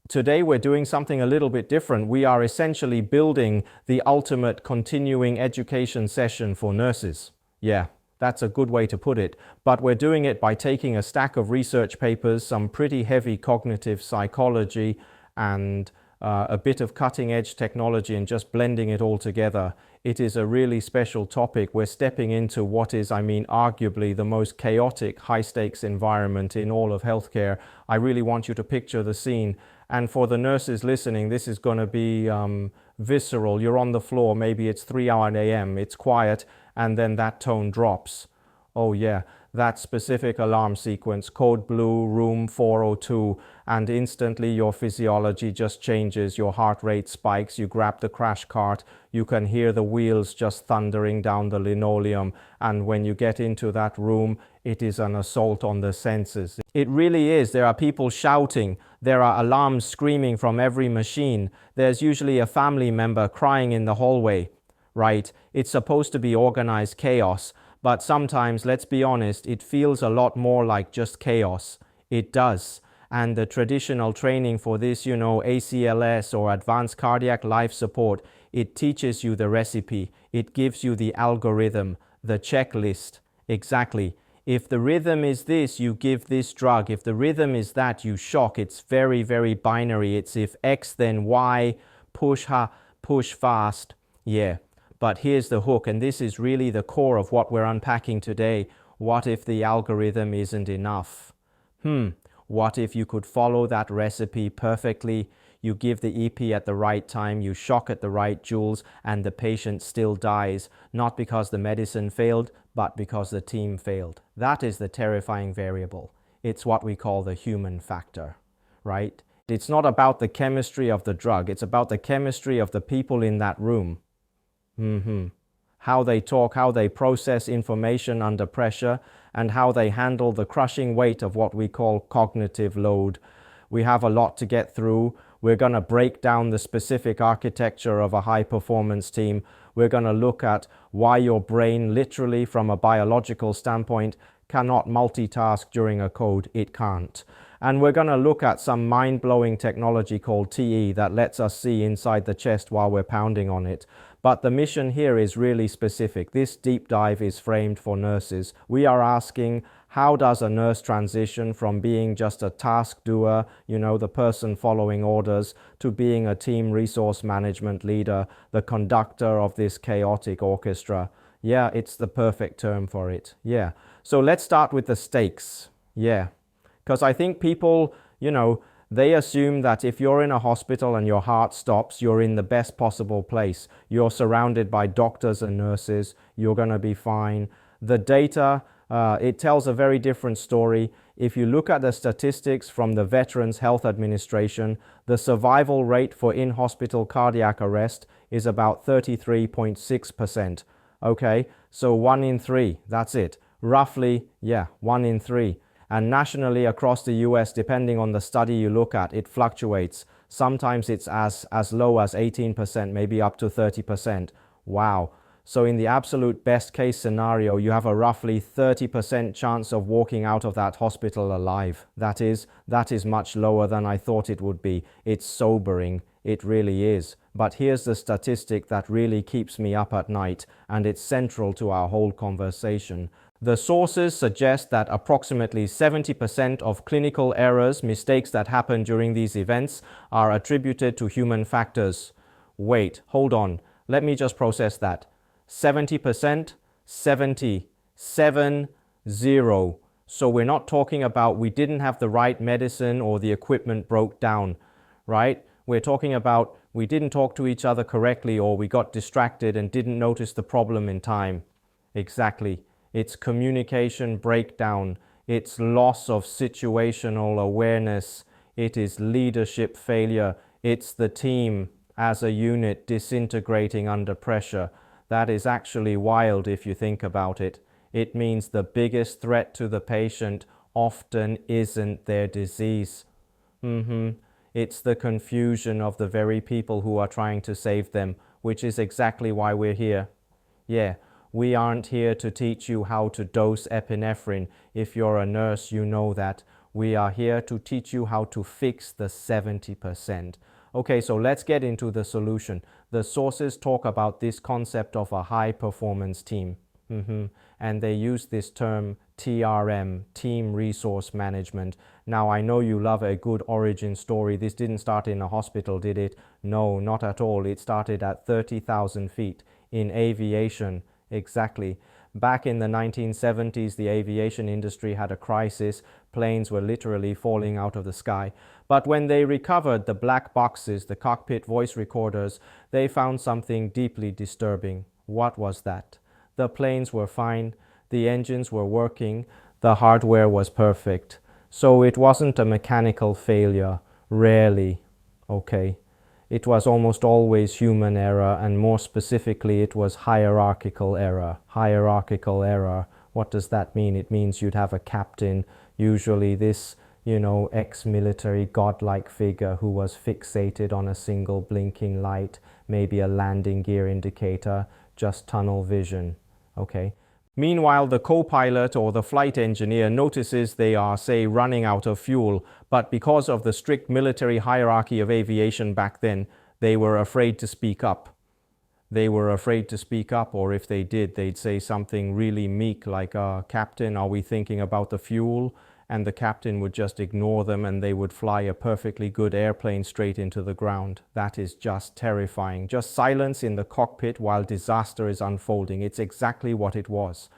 Today we're doing something a little bit different. We are essentially building the ultimate continuing education session for nurses. Yeah, that's a good way to put it. But we're doing it by taking a stack of research papers, some pretty heavy cognitive psychology, and a bit of cutting-edge technology, and just blending it all together. It is a really special topic. We're stepping into what is, arguably the most chaotic, high-stakes environment in all of healthcare. I really want you to picture the scene. And for the nurses listening, this is going to be visceral. You're on the floor, maybe it's 3 a.m., it's quiet, and then that tone drops. Oh yeah, that specific alarm sequence, code blue, room 402, and instantly your physiology just changes. Your heart rate spikes, you grab the crash cart, you can hear the wheels just thundering down the linoleum, and when you get into that room, it is an assault on the senses. It really is. There are people shouting, there are alarms screaming from every machine, there's usually a family member crying in the hallway, right? It's supposed to be organized chaos. But sometimes, let's be honest, it feels a lot more like just chaos. It does. And the traditional training for this, ACLS or Advanced Cardiac Life Support, it teaches you the recipe. It gives you the algorithm, the checklist. Exactly. If the rhythm is this, you give this drug. If the rhythm is that, you shock. It's very, very binary. It's if X, then Y, push fast. Yeah. But here's the hook, and this is really the core of what we're unpacking today. What if the algorithm isn't enough? What if you could follow that recipe perfectly? You give the EP at the right time, you shock at the right joules, and the patient still dies, not because the medicine failed, but because the team failed. That is the terrifying variable. It's what we call the human factor, right? It's not about the chemistry of the drug, it's about the chemistry of the people in that room. How they talk, how they process information under pressure, and how they handle the crushing weight of what we call cognitive load. We have a lot to get through. We're going to break down the specific architecture of a high-performance team. We're going to look at why your brain, literally from a biological standpoint, cannot multitask during a code. It can't. And we're going to look at some mind-blowing technology called TE that lets us see inside the chest while we're pounding on it. But the mission here is really specific. This deep dive is framed for nurses. We are asking, how does a nurse transition from being just a task doer, the person following orders, to being a team resource management leader, the conductor of this chaotic orchestra? Yeah, it's the perfect term for it. Yeah. So let's start with the stakes. Yeah. Because I think people, they assume that if you're in a hospital and your heart stops, you're in the best possible place. You're surrounded by doctors and nurses. You're going to be fine. The data, it tells a very different story. If you look at the statistics from the Veterans Health Administration, the survival rate for in-hospital cardiac arrest is about 33.6%. Okay, so 1 in 3, that's it. Roughly, 1 in 3. And nationally across the US, depending on the study you look at, it fluctuates. Sometimes it's as low as 18%, maybe up to 30%. Wow. So in the absolute best case scenario, you have a roughly 30% chance of walking out of that hospital alive. That is much lower than I thought it would be. It's sobering. It really is. But here's the statistic that really keeps me up at night, and it's central to our whole conversation. The sources suggest that approximately 70% of clinical errors, mistakes that happen during these events, are attributed to human factors. Wait, hold on. Let me just process that. 70%, 70, 7, 0. So we're not talking about we didn't have the right medicine or the equipment broke down, right? We're talking about we didn't talk to each other correctly, or we got distracted and didn't notice the problem in time. Exactly. It's communication breakdown. It's loss of situational awareness. It is leadership failure. It's the team as a unit disintegrating under pressure. That is actually wild if you think about it. It means the biggest threat to the patient often isn't their disease. It's the confusion of the very people who are trying to save them, which is exactly why we're here. Yeah. We aren't here to teach you how to dose epinephrine. If you're a nurse, you know that. We are here to teach you how to fix the 70%. Okay, so let's get into the solution. The sources talk about this concept of a high performance team. And they use this term TRM, Team Resource Management. Now, I know you love a good origin story. This didn't start in a hospital, did it? No, not at all. It started at 30,000 feet in aviation. Exactly. Back in the 1970s, the aviation industry had a crisis. Planes were literally falling out of the sky. But when they recovered the black boxes, the cockpit voice recorders, they found something deeply disturbing. What was that? The planes were fine, the engines were working, the hardware was perfect. So it wasn't a mechanical failure, rarely, okay. It was almost always human error, and more specifically, it was hierarchical error. Hierarchical error, what does that mean? It means you'd have a captain, usually this, ex-military godlike figure who was fixated on a single blinking light, maybe a landing gear indicator, just tunnel vision. Okay. Meanwhile, the co-pilot or the flight engineer notices they are, say, running out of fuel, but because of the strict military hierarchy of aviation back then, they were afraid to speak up. They were afraid to speak up, or if they did, they'd say something really meek like, Captain, are we thinking about the fuel? And the captain would just ignore them and they would fly a perfectly good airplane straight into the ground. That is just terrifying. Just silence in the cockpit while disaster is unfolding. It's exactly what it was.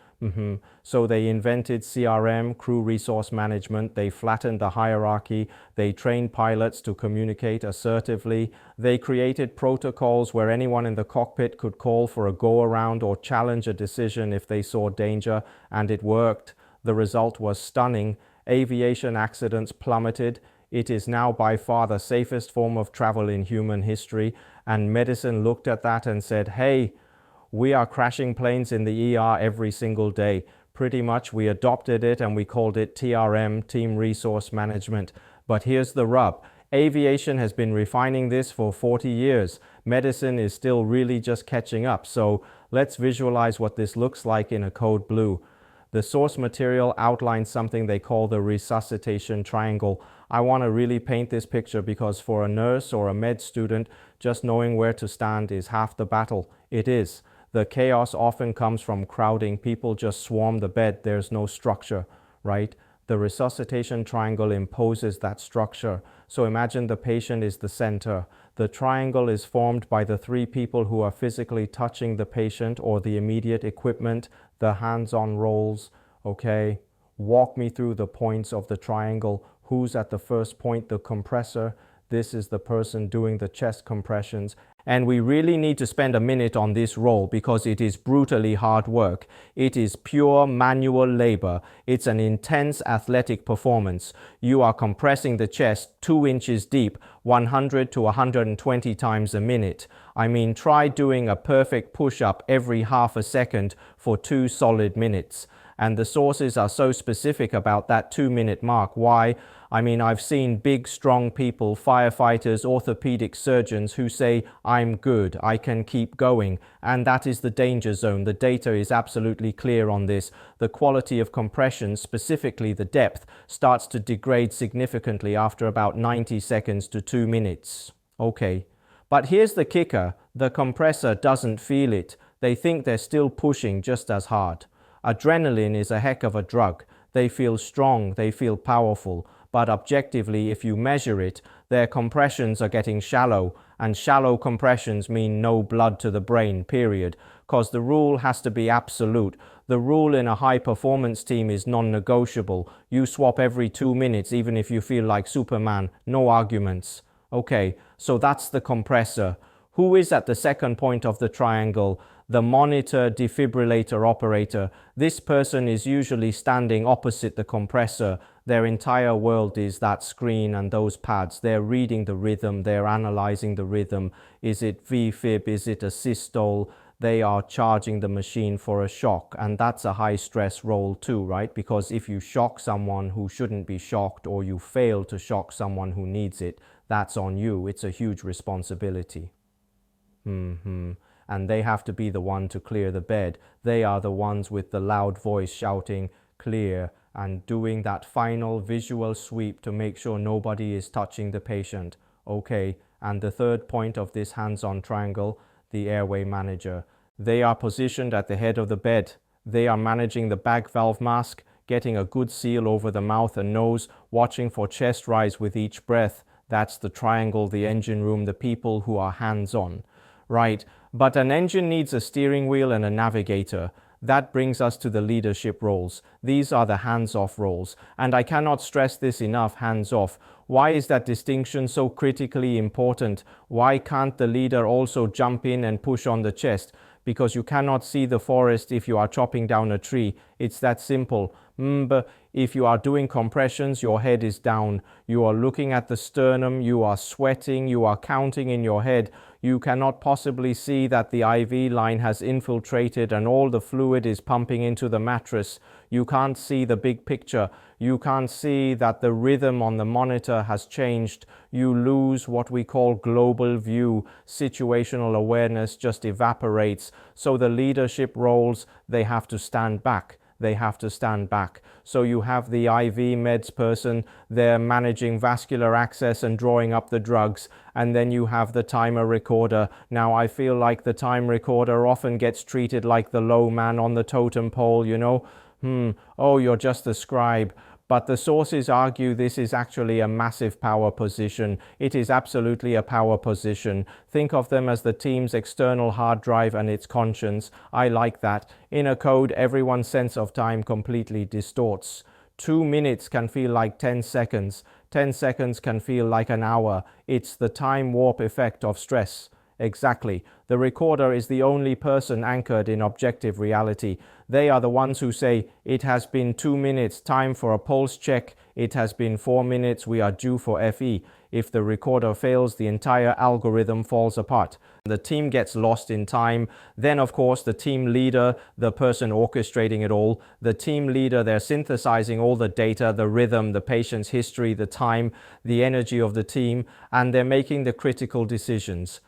So they invented CRM, crew resource management. They flattened the hierarchy. They trained pilots to communicate assertively. They created protocols where anyone in the cockpit could call for a go-around or challenge a decision if they saw danger, and it worked. The result was stunning. Aviation accidents plummeted. It is now by far the safest form of travel in human history, and medicine looked at that and said, hey, we are crashing planes in the ER every single day. Pretty much we adopted it and we called it TRM, Team Resource Management. But here's the rub. Aviation has been refining this for 40 years. Medicine is still really just catching up. So let's visualize what this looks like in a code blue. The source material outlines something they call the resuscitation triangle. I want to really paint this picture because for a nurse or a med student, just knowing where to stand is half the battle. It is. The chaos often comes from crowding. People just swarm the bed. There's no structure, right? The resuscitation triangle imposes that structure. So imagine the patient is the center. The triangle is formed by the three people who are physically touching the patient or the immediate equipment, the hands-on roles. Okay, walk me through the points of the triangle. Who's at the first point? The compressor. This is the person doing the chest compressions. And we really need to spend a minute on this role because it is brutally hard work. It is pure manual labor. It's an intense athletic performance. You are compressing the chest 2 inches deep, 100 to 120 times a minute. I mean, try doing a perfect push-up every half a second for 2 solid minutes. And the sources are so specific about that 2-minute mark. Why? I mean, I've seen big, strong people, firefighters, orthopedic surgeons who say, I'm good, I can keep going. And that is the danger zone. The data is absolutely clear on this. The quality of compression, specifically the depth, starts to degrade significantly after about 90 seconds to 2 minutes. Okay. But here's the kicker. The compressor doesn't feel it. They think they're still pushing just as hard. Adrenaline is a heck of a drug. They feel strong, they feel powerful. But objectively, if you measure it, their compressions are getting shallow, and shallow compressions mean no blood to the brain, period. Because the rule has to be absolute. The rule in a high-performance team is non-negotiable. You swap every 2 minutes, even if you feel like Superman. No arguments. Okay, so that's the compressor. Who is at the second point of the triangle? The monitor defibrillator operator. This person is usually standing opposite the compressor. Their entire world is that screen and those pads. They're reading the rhythm, they're analyzing the rhythm. Is it VFib? Is it a systole? They are charging the machine for a shock, and that's a high stress role too, right? Because if you shock someone who shouldn't be shocked, or you fail to shock someone who needs it, that's on you. It's a huge responsibility. And they have to be the one to clear the bed. They are the ones with the loud voice shouting, clear, and doing that final visual sweep to make sure nobody is touching the patient. Okay, and the third point of this hands-on triangle, the airway manager. They are positioned at the head of the bed. They are managing the bag valve mask, getting a good seal over the mouth and nose, watching for chest rise with each breath. That's the triangle, the engine room, the people who are hands-on. Right, but an engine needs a steering wheel and a navigator. That brings us to the leadership roles. These are the hands-off roles, and I cannot stress this enough, hands-off. Why is that distinction so critically important? Why can't the leader also jump in and push on the chest? Because you cannot see the forest if you are chopping down a tree. It's that simple. But if you are doing compressions, your head is down. You are looking at the sternum, you are sweating, you are counting in your head. You cannot possibly see that the IV line has infiltrated and all the fluid is pumping into the mattress. You can't see the big picture. You can't see that the rhythm on the monitor has changed. You lose what we call global view. Situational awareness just evaporates. So the leadership roles, they have to stand back. They have to stand back. So you have the IV meds person, they're managing vascular access and drawing up the drugs. And then you have the timer recorder. Now I feel like the time recorder often gets treated like the low man on the totem pole, you know. Oh, you're just a scribe. But the sources argue this is actually a massive power position. It is absolutely a power position. Think of them as the team's external hard drive and its conscience. I like that. In a code, everyone's sense of time completely distorts. 2 minutes can feel like 10 seconds. 10 seconds can feel like an hour. It's the time warp effect of stress. Exactly. The recorder is the only person anchored in objective reality. They are the ones who say, it has been 2 minutes, time for a pulse check. It has been 4 minutes, we are due for FE. If the recorder fails, the entire algorithm falls apart. The team gets lost in time. Then, of course, the team leader, the person orchestrating it all, the team leader, they're synthesizing all the data, the rhythm, the patient's history, the time, the energy of the team, and they're making the critical decisions.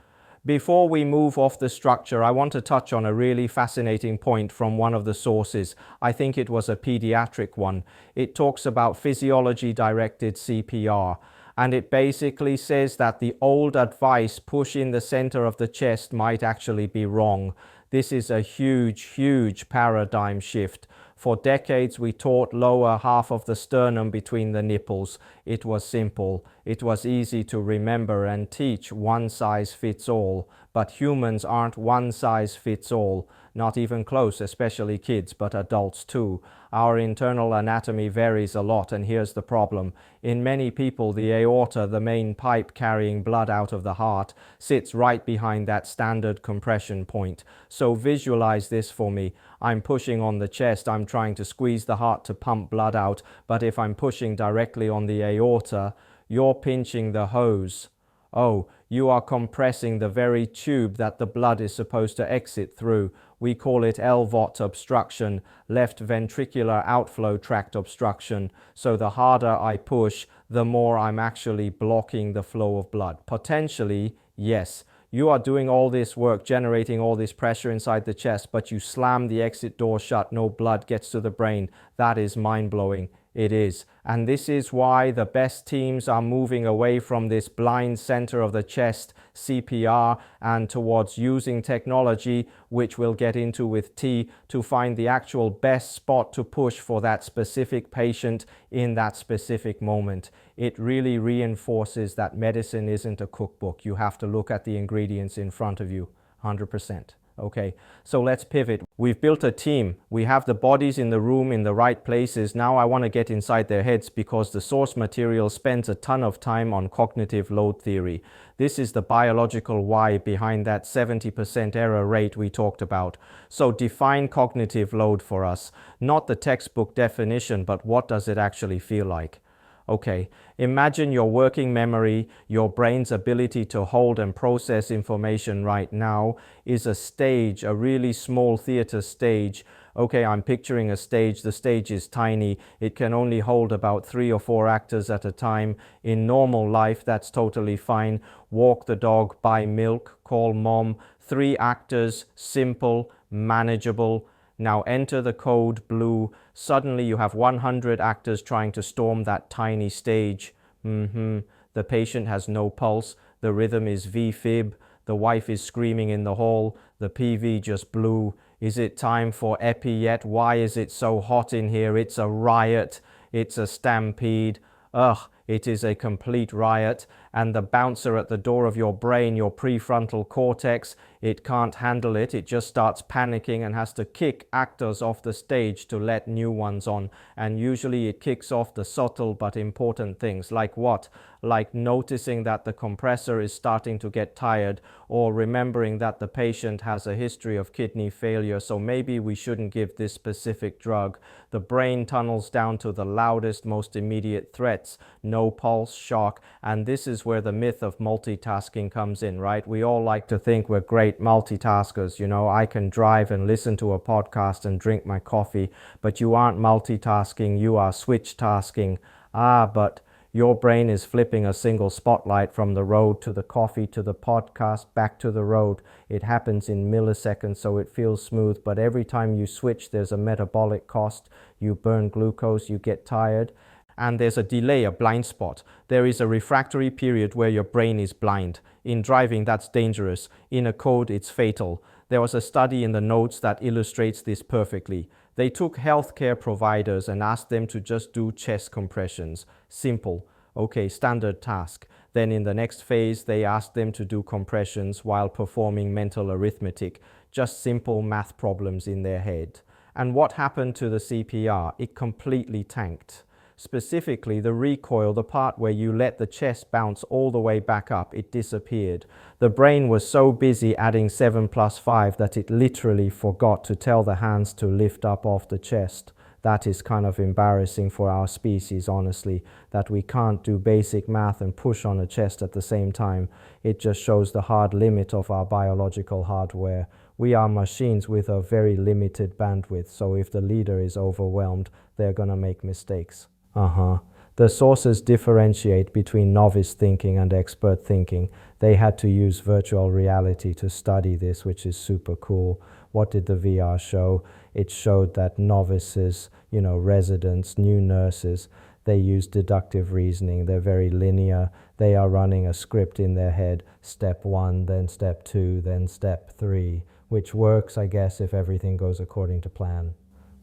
Before we move off the structure, I want to touch on a really fascinating point from one of the sources. I think it was a pediatric one. It talks about physiology-directed CPR. And it basically says that the old advice, push in the center of the chest, might actually be wrong. This is a huge, huge paradigm shift. For decades, we taught lower half of the sternum between the nipples. It was simple. It was easy to remember and teach. One size fits all. But humans aren't one size fits all. Not even close, especially kids, but adults too. Our internal anatomy varies a lot, and here's the problem. In many people, the aorta, the main pipe carrying blood out of the heart, sits right behind that standard compression point. So visualize this for me. I'm pushing on the chest, I'm trying to squeeze the heart to pump blood out, but if I'm pushing directly on the aorta, you're pinching the hose. Oh, you are compressing the very tube that the blood is supposed to exit through. We call it LVOT obstruction, left ventricular outflow tract obstruction. So the harder I push, the more I'm actually blocking the flow of blood. Potentially, yes, you are doing all this work, generating all this pressure inside the chest, but you slam the exit door shut, no blood gets to the brain. That is mind-blowing. It is. And this is why the best teams are moving away from this blind center of the chest CPR and towards using technology, which we'll get into with T, to find the actual best spot to push for that specific patient in that specific moment. It really reinforces that medicine isn't a cookbook. You have to look at the ingredients in front of you, 100%. Okay, so let's pivot. We've built a team. We have the bodies in the room in the right places. Now I want to get inside their heads because the source material spends a ton of time on cognitive load theory. This is the biological why behind that 70% error rate we talked about. So define cognitive load for us. Not the textbook definition, but what does it actually feel like? Okay, imagine your working memory, your brain's ability to hold and process information right now is a stage, a really small theater stage. Okay, I'm picturing a stage. The stage is tiny. It can only hold about 3 or 4 actors at a time. In normal life, that's totally fine. Walk the dog, buy milk, call mom. 3 actors, simple, manageable. Now enter the code blue. Suddenly you have 100 actors trying to storm that tiny stage. The patient has no pulse. The rhythm is V-fib. The wife is screaming in the hall. The PV just blew. Is it time for epi yet? Why is it so hot in here? It's a riot. It's a stampede. Ugh, it is a complete riot. And the bouncer at the door of your brain, your prefrontal cortex, it can't handle it. It just starts panicking and has to kick actors off the stage to let new ones on. And usually it kicks off the subtle but important things. Like what? Like noticing that the compressor is starting to get tired, or remembering that the patient has a history of kidney failure, so maybe we shouldn't give this specific drug. The brain tunnels down to the loudest, most immediate threats. No pulse, shock, and this is where the myth of multitasking comes in, right? We all like to think we're great multitaskers. You know, I can drive and listen to a podcast and drink my coffee, but you aren't multitasking, you are switch tasking. But your brain is flipping a single spotlight from the road to the coffee to the podcast back to the road. It happens in milliseconds, so it feels smooth, but every time you switch there's a metabolic cost. You burn glucose, you get tired, and there's a delay, a blind spot. There is a refractory period where your brain is blind. In driving, that's dangerous. In a code, it's fatal. There was a study in the notes that illustrates this perfectly. They took healthcare providers and asked them to just do chest compressions. Simple. Okay, standard task. Then in the next phase, they asked them to do compressions while performing mental arithmetic. Just simple math problems in their head. And what happened to the CPR? It completely tanked. Specifically, the recoil, the part where you let the chest bounce all the way back up, it disappeared. The brain was so busy adding 7 plus 5 that it literally forgot to tell the hands to lift up off the chest. That is kind of embarrassing for our species, honestly, that we can't do basic math and push on a chest at the same time. It just shows the hard limit of our biological hardware. We are machines with a very limited bandwidth, so if the leader is overwhelmed, they're gonna make mistakes. The sources differentiate between novice thinking and expert thinking. They had to use virtual reality to study this, which is super cool. What did the VR show? It showed that novices, residents, new nurses, they use deductive reasoning. They're very linear. They are running a script in their head. Step 1, then step 2, then step 3, which works, I guess, if everything goes according to plan,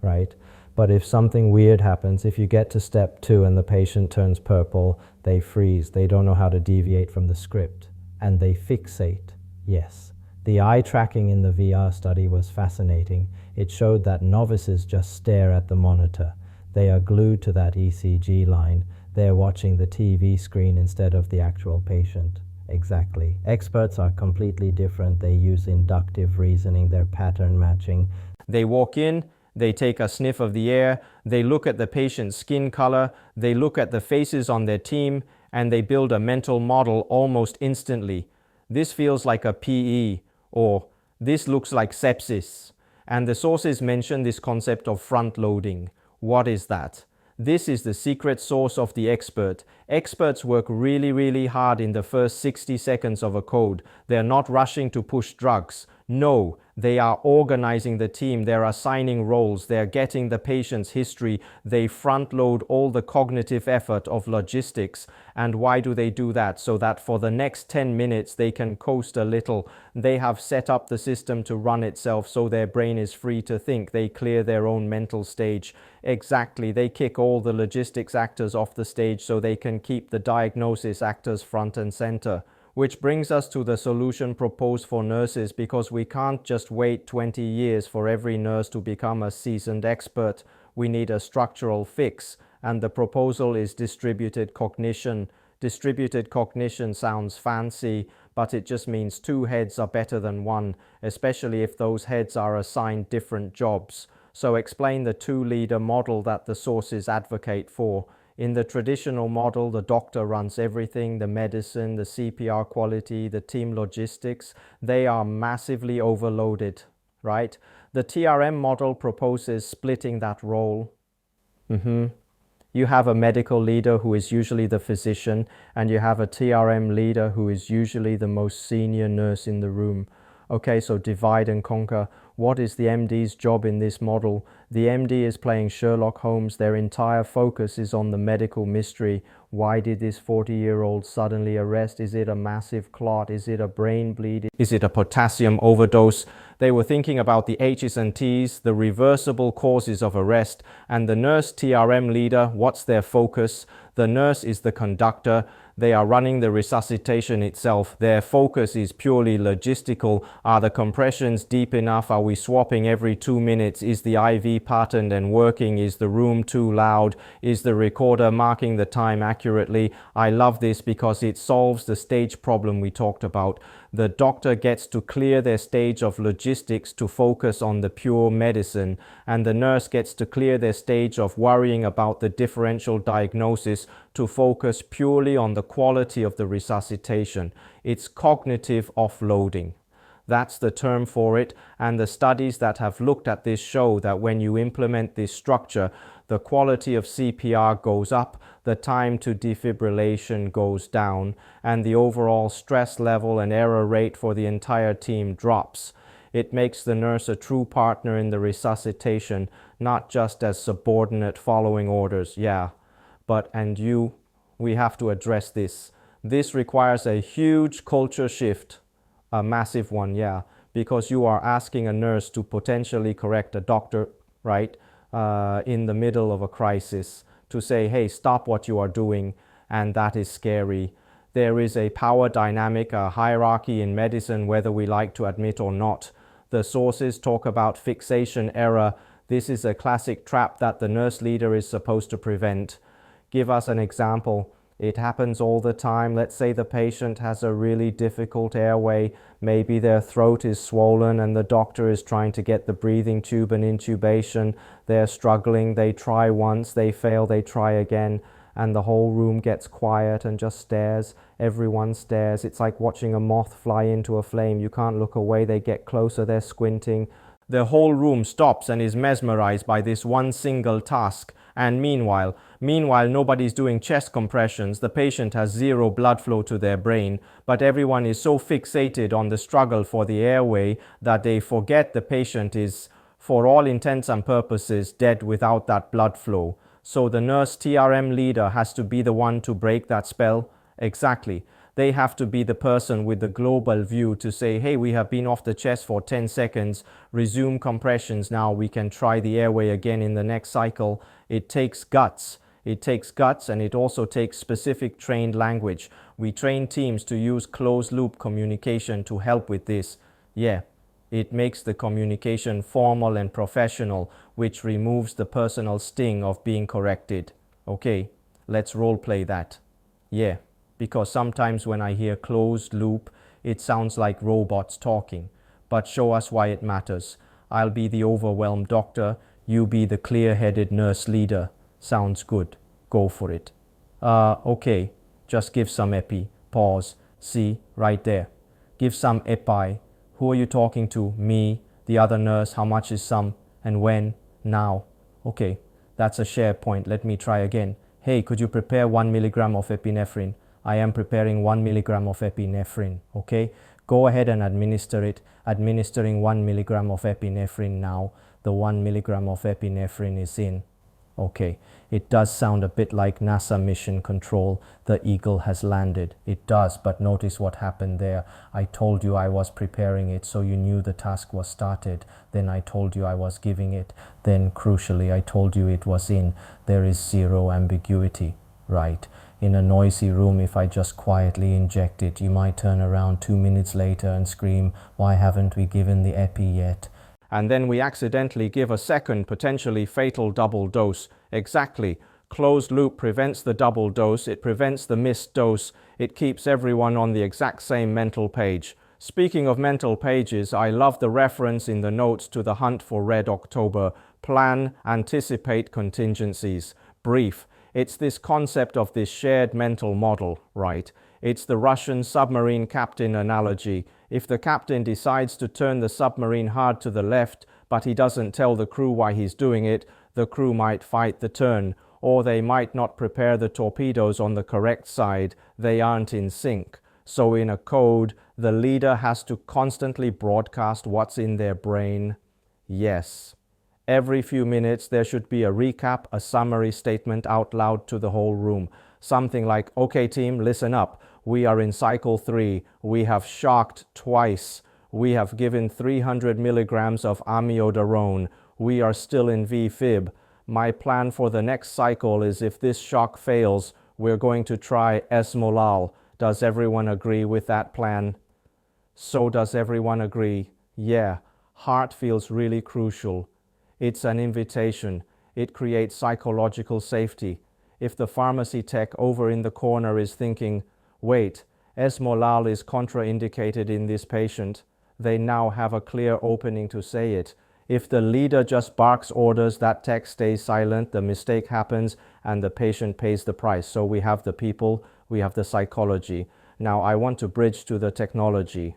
right? But if something weird happens, if you get to step 2 and the patient turns purple, they freeze. They don't know how to deviate from the script. And they fixate. Yes. The eye tracking in the VR study was fascinating. It showed that novices just stare at the monitor. They are glued to that ECG line. They're watching the TV screen instead of the actual patient. Exactly. Experts are completely different. They use inductive reasoning. They're pattern matching. They walk in, they take a sniff of the air, they look at the patient's skin color, they look at the faces on their team, and they build a mental model almost instantly. This feels like a PE, or this looks like sepsis. And the sources mention this concept of front loading. What is that? This is the secret sauce of the expert. Experts work really, really hard in the first 60 seconds of a code. They're not rushing to push drugs. No, they are organizing the team, they're assigning roles, they're getting the patient's history, they front load all the cognitive effort of logistics. And why do they do that? So that for the next 10 minutes they can coast a little. They have set up the system to run itself so their brain is free to think. They clear their own mental stage. Exactly, they kick all the logistics actors off the stage so they can keep the diagnosis actors front and center. Which brings us to the solution proposed for nurses, because we can't just wait 20 years for every nurse to become a seasoned expert. We need a structural fix, and the proposal is distributed cognition. Distributed cognition sounds fancy, but it just means 2 heads are better than 1, especially if those heads are assigned different jobs. So explain the 2-leader model that the sources advocate for. In the traditional model, the doctor runs everything, the medicine, the CPR quality, the team logistics. They are massively overloaded, right? The TRM model proposes splitting that role. You have a medical leader who is usually the physician, and you have a TRM leader who is usually the most senior nurse in the room. Okay, so divide and conquer. What is the MD's job in this model? The MD is playing Sherlock Holmes. Their entire focus is on the medical mystery. Why did this 40-year-old suddenly arrest? Is it a massive clot? Is it a brain bleed? Is it a potassium overdose? They were thinking about the H's and T's, the reversible causes of arrest, and the nurse TRM leader, what's their focus? The nurse is the conductor. They are running the resuscitation itself. Their focus is purely logistical. Are the compressions deep enough? Are we swapping every 2 minutes? Is the IV patterned and working? Is the room too loud? Is the recorder marking the time accurately? I love this because it solves the stage problem we talked about. The doctor gets to clear their stage of logistics to focus on the pure medicine, and the nurse gets to clear their stage of worrying about the differential diagnosis to focus purely on the quality of the resuscitation. It's cognitive offloading. That's the term for it, and the studies that have looked at this show that when you implement this structure, the quality of CPR goes up, the time to defibrillation goes down, and the overall stress level and error rate for the entire team drops. It makes the nurse a true partner in the resuscitation, not just as subordinate following orders. Yeah, but we have to address this. This requires a huge culture shift. A massive one, yeah, because you are asking a nurse to potentially correct a doctor, right, in the middle of a crisis, to say, hey, stop what you are doing, and that is scary. There is a power dynamic, a hierarchy in medicine, whether we like to admit or not. The sources talk about fixation error. This is a classic trap that the nurse leader is supposed to prevent. Give us an example. It happens all the time. Let's say the patient has a really difficult airway. Maybe their throat is swollen and the doctor is trying to get the breathing tube and intubation. They're struggling. They try once, they fail, they try again, and the whole room gets quiet and just stares. Everyone stares. It's like watching a moth fly into a flame. You can't look away. They get closer. They're squinting. The whole room stops and is mesmerized by this one single task. And meanwhile, nobody's doing chest compressions. The patient has zero blood flow to their brain, but everyone is so fixated on the struggle for the airway that they forget the patient is, for all intents and purposes, dead without that blood flow. So the nurse TRM leader has to be the one to break that spell. Exactly. They have to be the person with the global view to say, hey, we have been off the chest for 10 seconds, resume compressions now, we can try the airway again in the next cycle. It takes guts. It takes guts, and it also takes specific trained language. We train teams to use closed loop communication to help with this. Yeah, it makes the communication formal and professional, which removes the personal sting of being corrected. Okay, let's role play that. Yeah. Because sometimes when I hear closed loop, it sounds like robots talking. But show us why it matters. I'll be the overwhelmed doctor, you be the clear-headed nurse leader. Sounds good. Go for it. Okay, just give some epi. Pause. See, right there. Give some epi. Who are you talking to? Me, the other nurse. How much is some? And when? Now. Okay, that's a share point. Let me try again. Hey, could you prepare 1 milligram of epinephrine? I am preparing 1 milligram of epinephrine, okay? Go ahead and administer it. Administering 1 milligram of epinephrine now. The 1 milligram of epinephrine is in. Okay, it does sound a bit like NASA mission control. The Eagle has landed. It does, but notice what happened there. I told you I was preparing it, so you knew the task was started. Then I told you I was giving it. Then, crucially, I told you it was in. There is zero ambiguity, right? In a noisy room, if I just quietly inject it, you might turn around 2 minutes later and scream, why haven't we given the epi yet? And then we accidentally give a second, potentially fatal double dose. Exactly. Closed loop prevents the double dose. It prevents the missed dose. It keeps everyone on the exact same mental page. Speaking of mental pages, I love the reference in the notes to the Hunt for Red October. Plan, anticipate contingencies. Brief. It's this concept of this shared mental model, right? It's the Russian submarine captain analogy. If the captain decides to turn the submarine hard to the left, but he doesn't tell the crew why he's doing it, the crew might fight the turn, or they might not prepare the torpedoes on the correct side. They aren't in sync. So in a code, the leader has to constantly broadcast what's in their brain. Yes. Every few minutes, there should be a recap, a summary statement out loud to the whole room. Something like, okay team, listen up. We are in cycle 3. We have shocked twice. We have given 300 milligrams of amiodarone. We are still in VFib. My plan for the next cycle is if this shock fails, we're going to try esmolol. Does everyone agree with that plan? So does everyone agree? Yeah, heart feels really crucial. It's an invitation. It creates psychological safety. If the pharmacy tech over in the corner is thinking, wait, esmolol is contraindicated in this patient, they now have a clear opening to say it. If the leader just barks orders, that tech stays silent, the mistake happens, and the patient pays the price. So we have the people, we have the psychology. Now I want to bridge to the technology.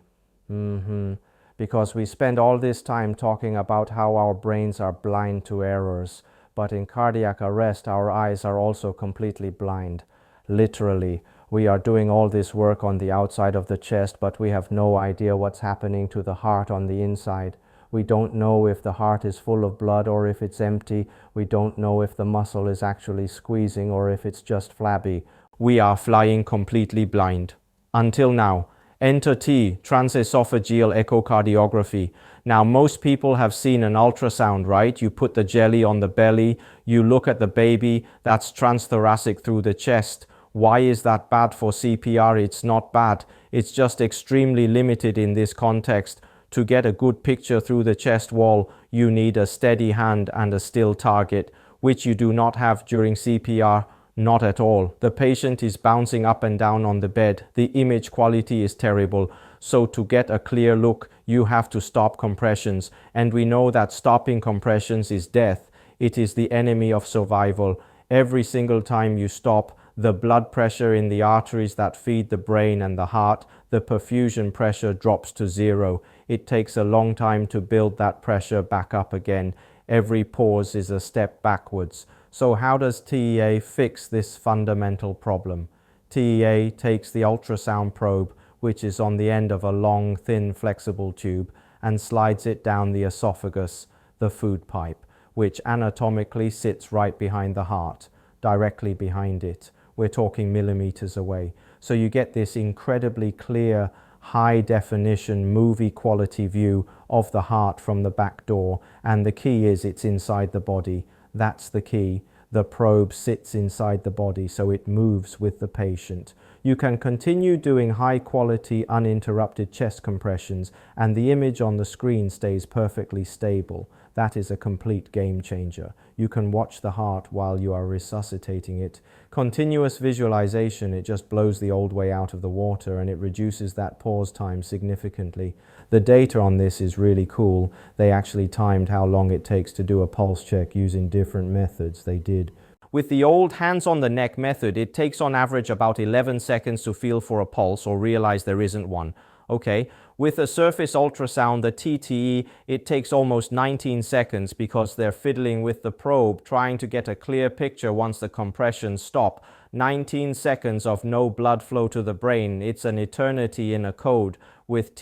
Because we spend all this time talking about how our brains are blind to errors, but in cardiac arrest our eyes are also completely blind. Literally, we are doing all this work on the outside of the chest, but we have no idea what's happening to the heart on the inside. We don't know if the heart is full of blood or if it's empty. We don't know if the muscle is actually squeezing or if it's just flabby. We are flying completely blind. Until now. Enter T, transesophageal echocardiography. Now, most people have seen an ultrasound, right? You put the jelly on the belly, you look at the baby, that's transthoracic through the chest. Why is that bad for CPR? It's not bad. It's just extremely limited in this context. To get a good picture through the chest wall, you need a steady hand and a still target, which you do not have during CPR. Not at all. The patient is bouncing up and down on the bed. The image quality is terrible. So to get a clear look, you have to stop compressions. And we know that stopping compressions is death. It is the enemy of survival. Every single time you stop, the blood pressure in the arteries that feed the brain and the heart, the perfusion pressure drops to 0. It takes a long time to build that pressure back up again. Every pause is a step backwards. So how does TEA fix this fundamental problem? TEA takes the ultrasound probe, which is on the end of a long, thin, flexible tube, and slides it down the esophagus, the food pipe, which anatomically sits right behind the heart, directly behind it. We're talking millimeters away. So you get this incredibly clear, high-definition, movie-quality view of the heart from the back door, and the key is it's inside the body. That's the key. The probe sits inside the body, so it moves with the patient. You can continue doing high-quality, uninterrupted chest compressions, and the image on the screen stays perfectly stable. That is a complete game changer. You can watch the heart while you are resuscitating it. Continuous visualization, it just blows the old way out of the water and it reduces that pause time significantly. The data on this is really cool. They actually timed how long it takes to do a pulse check using different methods. They did. With the old hands on the neck method, it takes on average about 11 seconds to feel for a pulse or realize there isn't one. Okay, with a surface ultrasound, the TTE, it takes almost 19 seconds because they're fiddling with the probe, trying to get a clear picture once the compressions stop. 19 seconds of no blood flow to the brain. It's an eternity in a code. With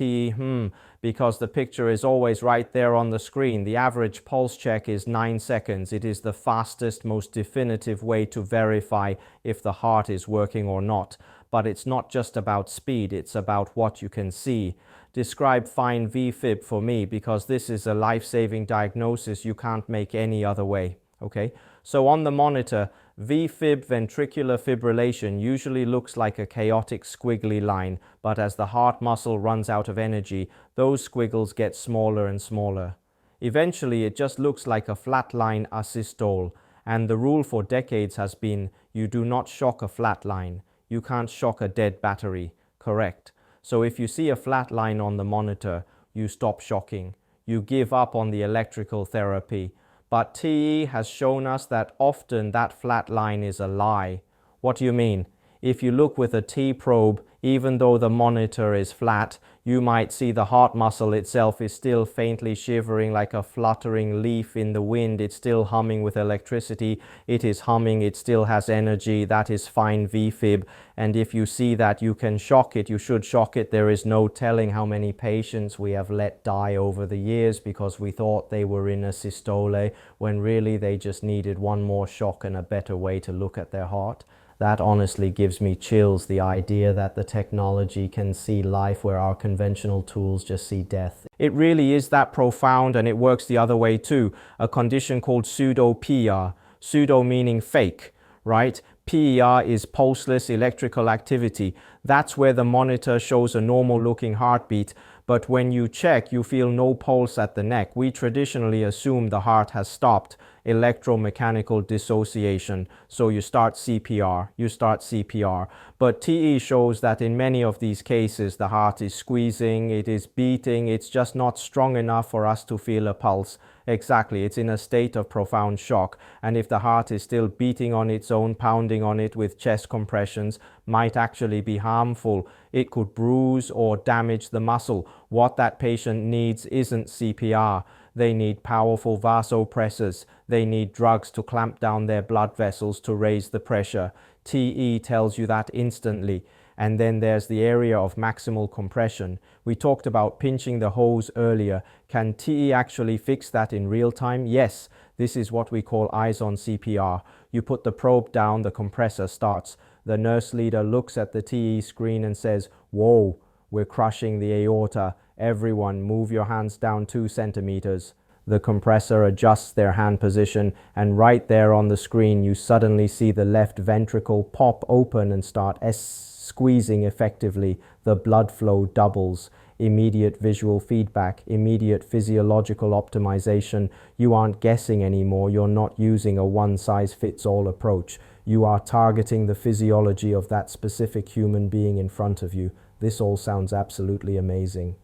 because the picture is always right there on the screen. The average pulse check is 9 seconds. It is the fastest, most definitive way to verify if the heart is working or not. But it's not just about speed, it's about what you can see. Describe fine VFib for me, because this is a life-saving diagnosis you can't make any other way. Okay, so on the monitor, VFib ventricular fibrillation usually looks like a chaotic squiggly line, but as the heart muscle runs out of energy, those squiggles get smaller and smaller. Eventually, it just looks like a flat line asystole, and the rule for decades has been you do not shock a flat line. You can't shock a dead battery. Correct. So if you see a flat line on the monitor, you stop shocking. You give up on the electrical therapy. But TE has shown us that often that flat line is a lie. What do you mean? If you look with a T probe Even though the monitor is flat, you might see the heart muscle itself is still faintly shivering like a fluttering leaf in the wind. It's still humming with electricity. It is humming. It still has energy. That is fine VFib. And if you see that, you can shock it. You should shock it. There is no telling how many patients we have let die over the years because we thought they were in a systole when really they just needed one more shock and a better way to look at their heart. That honestly gives me chills, the idea that the technology can see life where our conventional tools just see death. It really is that profound, and it works the other way too. A condition called pseudo-PER, pseudo meaning fake, right? PER is pulseless electrical activity. That's where the monitor shows a normal looking heartbeat, but when you check, you feel no pulse at the neck. We traditionally assume the heart has stopped. Electromechanical dissociation. So you start CPR. But TE shows that in many of these cases, the heart is squeezing, it is beating, it's just not strong enough for us to feel a pulse. Exactly, it's in a state of profound shock. And if the heart is still beating on its own, pounding on it with chest compressions, might actually be harmful. It could bruise or damage the muscle. What that patient needs isn't CPR. They need powerful vasopressors. They need drugs to clamp down their blood vessels to raise the pressure. TE tells you that instantly. And then there's the area of maximal compression. We talked about pinching the hose earlier. Can TE actually fix that in real time? Yes. This is what we call eyes on CPR. You put the probe down, the compressor starts. The nurse leader looks at the TE screen and says, "Whoa, we're crushing the aorta. Everyone move your hands down 2 centimeters. The compressor adjusts their hand position, and right there on the screen you suddenly see the left ventricle pop open and start squeezing effectively. The blood flow doubles. Immediate visual feedback, immediate physiological optimization. You aren't guessing anymore. You're not using a one-size-fits-all approach. You are targeting the physiology of that specific human being in front of you. This all sounds absolutely amazing.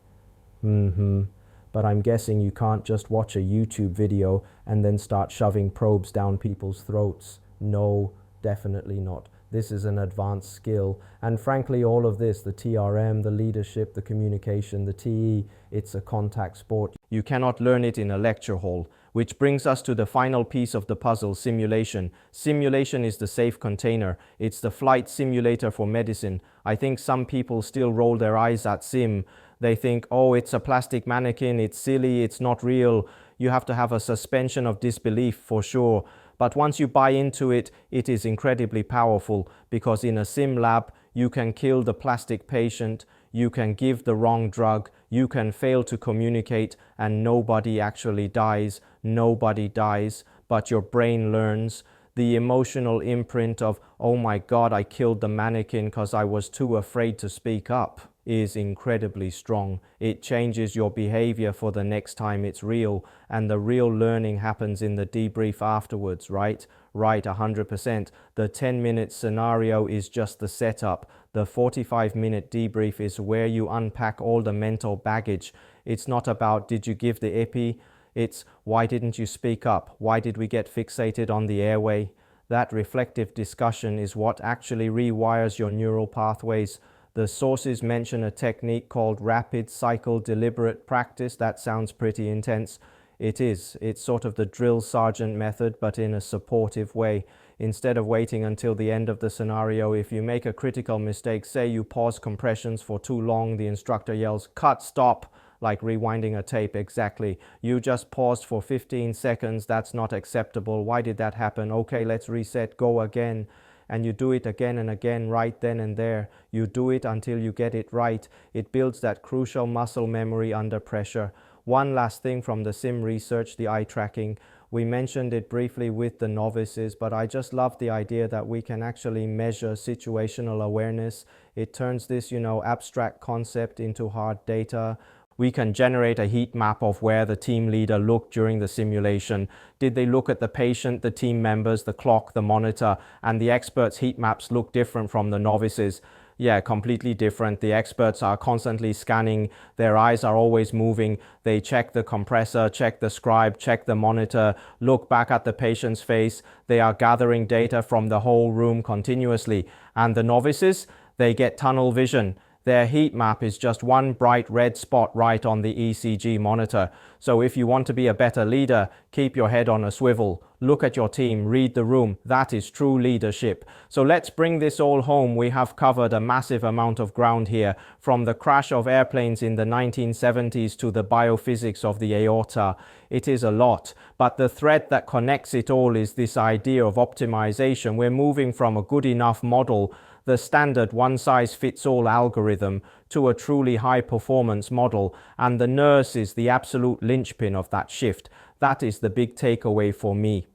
But I'm guessing you can't just watch a YouTube video and then start shoving probes down people's throats. No, definitely not. This is an advanced skill. And frankly, all of this, the TRM, the leadership, the communication, the TE, it's a contact sport. You cannot learn it in a lecture hall. Which brings us to the final piece of the puzzle, simulation. Simulation is the safe container. It's the flight simulator for medicine. I think some people still roll their eyes at sim. They think, oh, it's a plastic mannequin, it's silly, it's not real. You have to have a suspension of disbelief for sure. But once you buy into it, it is incredibly powerful because in a sim lab, you can kill the plastic patient, you can give the wrong drug, you can fail to communicate, and nobody actually dies. Nobody dies, but your brain learns. The emotional imprint of, oh my God, I killed the mannequin because I was too afraid to speak up, is incredibly strong. It changes your behavior for the next time it's real, and the real learning happens in the debrief afterwards, right? Right, 100%. The 10-minute scenario is just the setup. The 45-minute debrief is where you unpack all the mental baggage. It's not about, did you give the epi? It's, why didn't you speak up? Why did we get fixated on the airway? That reflective discussion is what actually rewires your neural pathways. The sources mention a technique called rapid cycle deliberate practice. That sounds pretty intense. It is. It's sort of the drill sergeant method, but in a supportive way. Instead of waiting until the end of the scenario, if you make a critical mistake, say you pause compressions for too long, the instructor yells, cut, stop, like rewinding a tape. Exactly. You just paused for 15 seconds. That's not acceptable. Why did that happen? Okay, let's reset, go again. And you do it again and again right then and there. You do it until you get it right. It builds that crucial muscle memory under pressure. One last thing from the sim research, the eye tracking. We mentioned it briefly with the novices, but I just love the idea that we can actually measure situational awareness. It turns this, abstract concept into hard data. We can generate a heat map of where the team leader looked during the simulation. Did they look at the patient, the team members, the clock, the monitor, and the experts' heat maps look different from the novices? Yeah, completely different. The experts are constantly scanning. Their eyes are always moving. They check the compressor, check the scribe, check the monitor, look back at the patient's face. They are gathering data from the whole room continuously. And the novices, They get tunnel vision. Their heat map is just one bright red spot right on the ECG monitor. So if you want to be a better leader, keep your head on a swivel. Look at your team, read the room. That is true leadership. So let's bring this all home. We have covered a massive amount of ground here, from the crash of airplanes in the 1970s to the biophysics of the aorta. It is a lot, but the thread that connects it all is this idea of optimization. We're moving from a good enough model, the standard one-size-fits-all algorithm, to a truly high-performance model, and the nurse is the absolute linchpin of that shift. That is the big takeaway for me.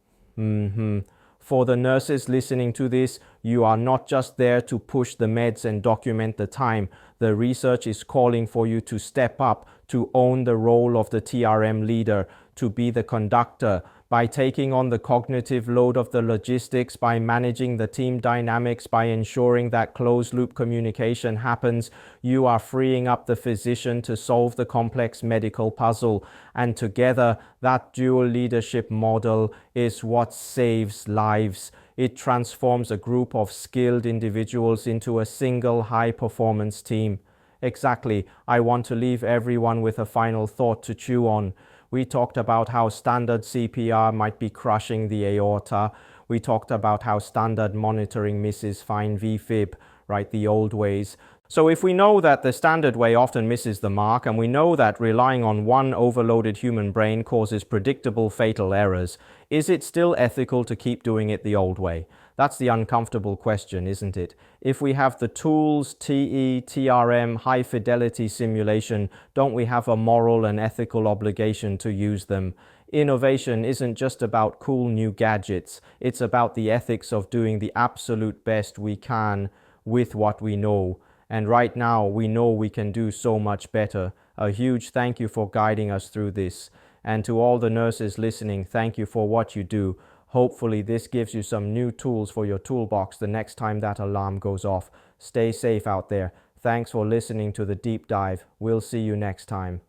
For the nurses listening to this, you are not just there to push the meds and document the time. The research is calling for you to step up, to own the role of the TRM leader, to be the conductor, by taking on the cognitive load of the logistics, by managing the team dynamics, by ensuring that closed-loop communication happens. You are freeing up the physician to solve the complex medical puzzle. And together, that dual leadership model is what saves lives. It transforms a group of skilled individuals into a single high-performance team. Exactly. I want to leave everyone with a final thought to chew on. We talked about how standard CPR might be crushing the aorta. We talked about how standard monitoring misses fine VFib, right, the old ways. So if we know that the standard way often misses the mark, and we know that relying on one overloaded human brain causes predictable fatal errors, is it still ethical to keep doing it the old way? That's the uncomfortable question, isn't it? If we have the tools, TE, TRM, high fidelity simulation, don't we have a moral and ethical obligation to use them? Innovation isn't just about cool new gadgets. It's about the ethics of doing the absolute best we can with what we know. And right now, we know we can do so much better. A huge thank you for guiding us through this. And to all the nurses listening, thank you for what you do. Hopefully this gives you some new tools for your toolbox the next time that alarm goes off. Stay safe out there. Thanks for listening to the deep dive. We'll see you next time.